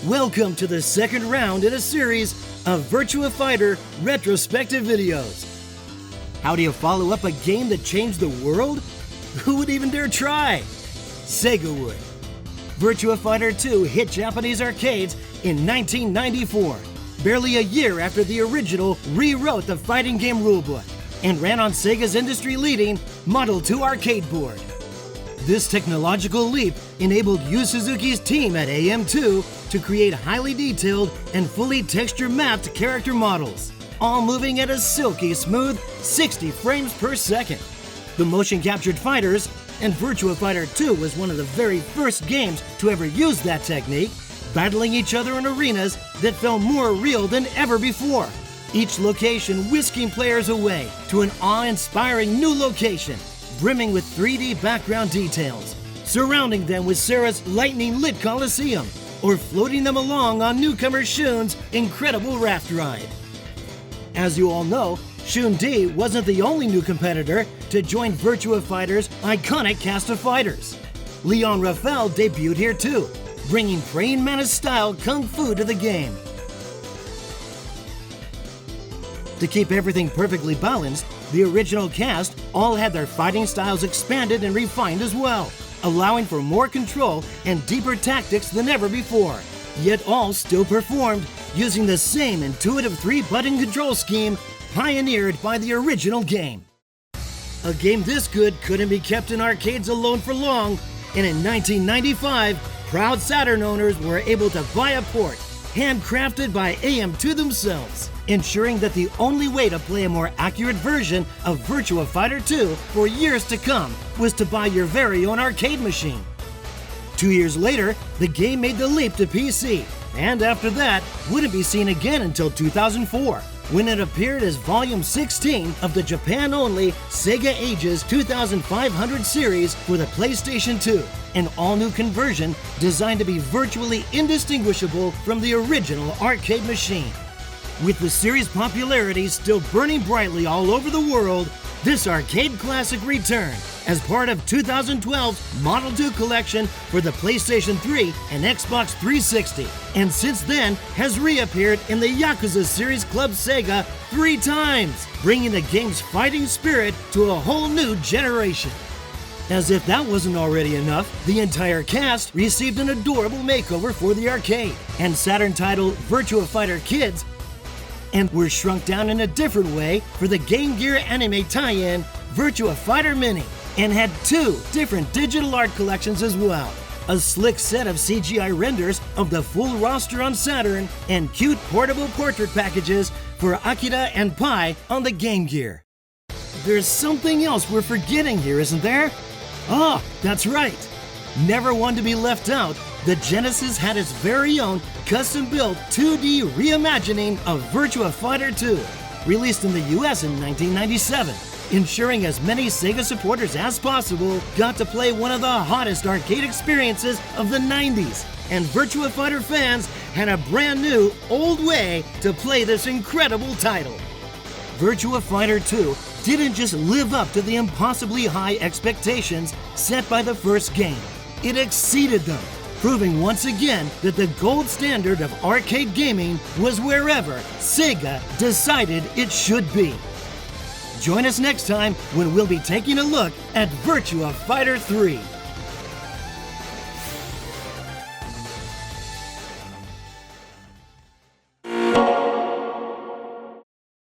Welcome to the second round in a series of Virtua Fighter Retrospective videos. How do you follow up a game that changed the world? Who would even dare try? SEGA would. Virtua Fighter 2 hit Japanese arcades in 1994, barely a year after the original rewrote the fighting game rulebook, and ran on SEGA's industry-leading Model 2 arcade board. This technological leap enabled Yu Suzuki's team at AM2 to create highly detailed and fully texture-mapped character models, all moving at a silky smooth 60 frames per second. The motion-captured fighters, and Virtua Fighter 2 was one of the very first games to ever use that technique, battling each other in arenas that felt more real than ever before. Each location whisking players away to an awe-inspiring new location, brimming with 3D background details, surrounding them with Sarah's lightning-lit Coliseum, or floating them along on newcomer Shun's incredible raft ride. As you all know, Shun D wasn't the only new competitor to join Virtua Fighter's iconic cast of fighters. Leon Raphael debuted here too, bringing praying mantis-style kung fu to the game. To keep everything perfectly balanced, the original cast all had their fighting styles expanded and refined as well, allowing for more control and deeper tactics than ever before, yet all still performed using the same intuitive 3-button control scheme pioneered by the original game. A game this good couldn't be kept in arcades alone for long, and in 1995, proud Saturn owners were able to buy a port handcrafted by AM2 themselves, ensuring that the only way to play a more accurate version of Virtua Fighter 2 for years to come was to buy your very own arcade machine. 2 years later, the game made the leap to PC, and after that, wouldn't be seen again until 2004, when it appeared as Volume 16 of the Japan-only SEGA Ages 2500 series for the PlayStation 2, an all-new conversion designed to be virtually indistinguishable from the original arcade machine. With the series' popularity still burning brightly all over the world, this arcade classic returned as part of 2012's Model 2 collection for the PlayStation 3 and Xbox 360, and since then has reappeared in the Yakuza Series Club Sega 3 times, bringing the game's fighting spirit to a whole new generation. As if that wasn't already enough, the entire cast received an adorable makeover for the arcade, and Saturn titled Virtua Fighter Kids, and were shrunk down in a different way for the Game Gear anime tie-in Virtua Fighter Mini, and had 2 different digital art collections as well. A slick set of CGI renders of the full roster on Saturn, and cute portable portrait packages for Akira and Pi on the Game Gear. There's something else we're forgetting here, isn't there? Oh, that's right! Never one to be left out, the Genesis had its very own custom-built 2D reimagining of Virtua Fighter 2, released in the US in 1997, ensuring as many SEGA supporters as possible got to play one of the hottest arcade experiences of the 90s, and Virtua Fighter fans had a brand new, old way to play this incredible title. Virtua Fighter 2 didn't just live up to the impossibly high expectations set by the first game. It exceeded them, proving once again that the gold standard of arcade gaming was wherever SEGA decided it should be. Join us next time when we'll be taking a look at Virtua Fighter 3.